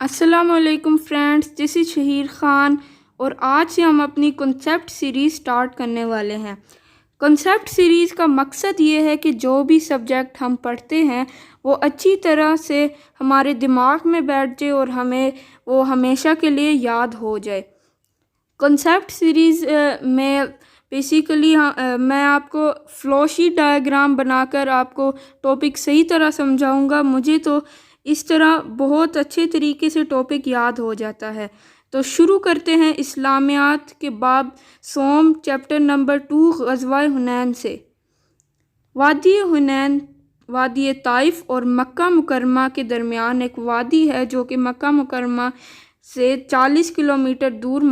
अस्सलाम वालेकुम friends, this is Shaheer Khan और आज से हम अपनी कॉन्सेप्ट सीरीज़ स्टार्ट करने वाले हैं। कॉन्सेप्ट सीरीज़ का मकसद ये है कि जो भी सब्जेक्ट हम पढ़ते हैं वो अच्छी तरह से हमारे दिमाग में बैठ जाए और हमें वो हमेशा के लिए याद हो जाए। कॉन्सेप्ट सीरीज़ में बेसिकली मैं आपको फ्लोशीट डायग्राम बनाकर आपको टॉपिक सही तरह समझाऊंगा। मुझे तो इस तरह बहुत अच्छे तरीके से टॉपिक याद हो जाता है। तो शुरू करते हैं इस्लामियात के बाब सोम चैप्टर नंबर 2 ग़ज़वा हुनैन से। वादी हुनैन वादी ताइफ और मक्का मुकरमा के दरमियान एक वादी है जो कि मक्का मुकरमा से 40 किलोमीटर दूर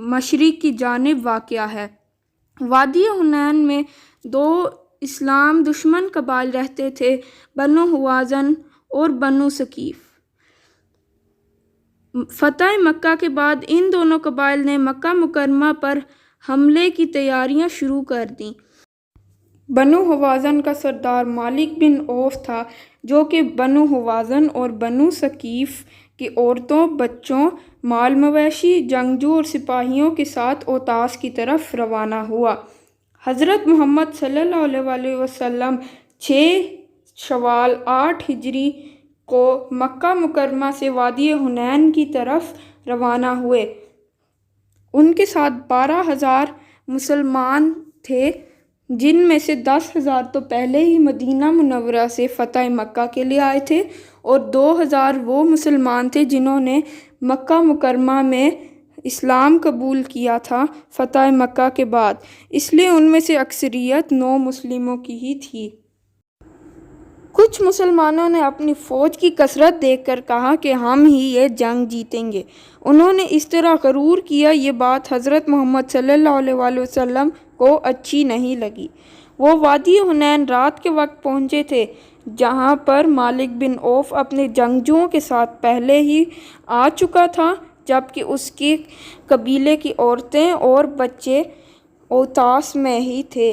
मशरिक़ की जानिब वाक़या है। वादी हुनैन में दो इस्लाम दुश्मन कबाइल रहते थे, बनु हुवाज़न और बनु सकीफ़। फ़तह मक्का के बाद इन दोनों कबाइल ने मक्का मुकरमा पर हमले की तैयारियां शुरू कर दी। बनु हुवाज़न का सरदार मालिक बिन औफ था जो कि बनु हुवाज़न और बनु सकीफ़ की औरतों, बच्चों, माल मवेशी, जंगजू और सिपाहियों के साथ औतास की तरफ रवाना हुआ। हज़रत मोहम्मद सल्लल्लाहु अलैहि वसल्लम 6 शवाल 8 हिजरी को मक्का मुकरमा से वादी हुनैन की तरफ रवाना हुए। उनके साथ 12,000 मुसलमान थे, जिनमें से 10,000 तो पहले ही मदीना मुनव्वरा से फ़तह मक्का के लिए आए थे और 2,000 वो मुसलमान थे जिन्होंने मक्का मुकरमा में इस्लाम कबूल किया था फ़तह मक्का के बाद, इसलिए उनमें से अक्सरियत 9 मुस्लिमों की ही थी। कुछ मुसलमानों ने अपनी फ़ौज की कसरत देखकर कहा कि हम ही ये जंग जीतेंगे। उन्होंने इस तरह गरूर किया। ये बात हज़रत मोहम्मद सल्लल्लाहु अलैहि वसल्लम को अच्छी नहीं लगी। वो वादी हुनैन रात के वक्त पहुँचे थे, जहाँ पर मालिक बिन औफ अपने जंगजुओं के साथ पहले ही आ चुका था, जबकि उसकी कबीले की औरतें और बच्चे औतास में ही थे।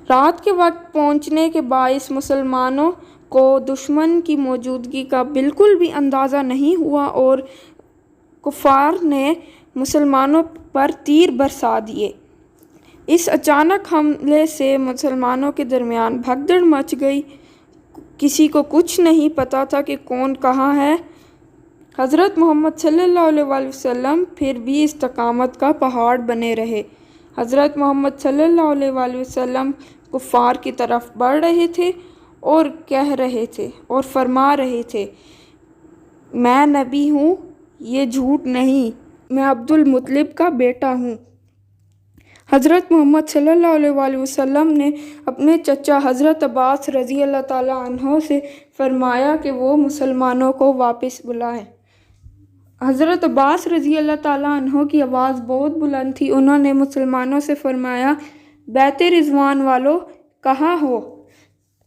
रात के वक्त पहुंचने के बाइस मुसलमानों को दुश्मन की मौजूदगी का बिल्कुल भी अंदाज़ा नहीं हुआ और कुफ़ार ने मुसलमानों पर तीर बरसा दिए। इस अचानक हमले से मुसलमानों के दरमियान भगदड़ मच गई। किसी को कुछ नहीं पता था कि कौन कहाँ है। हज़रत मोहम्मद सल्लल्लाहु अलैहि वसल्लम फिर भी इस्तकामत का पहाड़ बने रहे। हज़रत मोहम्मद सल्लल्लाहु अलैहि वसल्लम कुफ़ार की तरफ बढ़ रहे थे और कह रहे थे और फरमा रहे थे, मैं नबी हूँ, ये झूठ नहीं, मैं अब्दुल मुत्तलिब का बेटा हूँ। हज़रत मोहम्मद सल्लल्लाहु अलैहि वसल्लम ने अपने चचा हज़रत अब्बास रज़ी अल्लाह ताला अन्हो से फरमाया कि वो मुसलमानों को वापस बुलाएं। हज़रत अब्बास रज़ी अल्लाह ताला अन्हो की आवाज़ बहुत बुलंद थी। उन्होंने मुसलमानों से फरमाया, बैते रिज़वान वालों, कहाँ हो?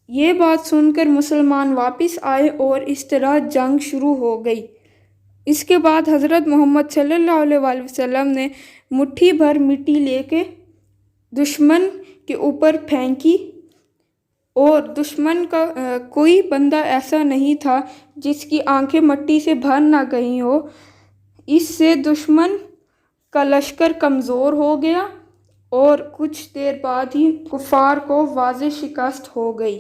ये बात सुनकर मुसलमान वापस आए और इस तरह जंग शुरू हो गई। इसके बाद हज़रत मोहम्मद सल्लल्लाहु अलैहि वसल्लम ने मुट्ठी भर मिट्टी लेके दुश्मन के ऊपर फेंकी और दुश्मन का कोई बंदा ऐसा नहीं था जिसकी आंखें मिट्टी से भर ना गई हो। इससे दुश्मन का लश्कर कमज़ोर हो गया और कुछ देर बाद ही कुफ़ार को वाज़ेह शिकस्त हो गई।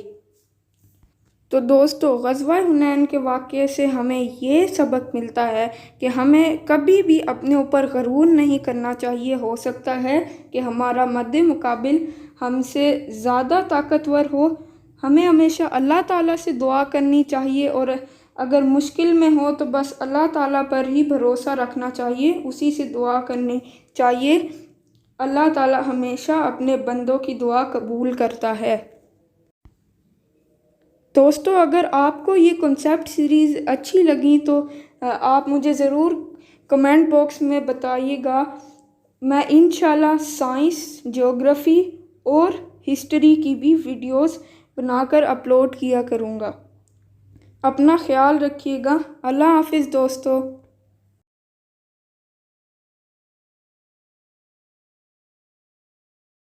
तो दोस्तों, ग़ज़वा हुनैन के वाक़ये से हमें ये सबक मिलता है कि हमें कभी भी अपने ऊपर गरूर नहीं करना चाहिए। हो सकता है कि हमारा मद्दे मुकाबिल हमसे ज़्यादा ताकतवर हो। हमें हमेशा अल्लाह ताला से दुआ करनी चाहिए और अगर मुश्किल में हो तो बस अल्लाह ताला पर ही भरोसा रखना चाहिए, उसी से दुआ करनी चाहिए। अल्लाह ताला हमेशा अपने बंदों की दुआ कबूल करता है। दोस्तों, अगर आपको ये कॉन्सेप्ट सीरीज़ अच्छी लगी तो आप मुझे ज़रूर कमेंट बॉक्स में बताइएगा। मैं इंशाल्लाह साइंस, ज्योग्राफ़ी और हिस्ट्री की भी वीडियोस बनाकर अपलोड किया करूँगा। अपना ख्याल रखिएगा। अल्लाह हाफ़िज़ दोस्तों।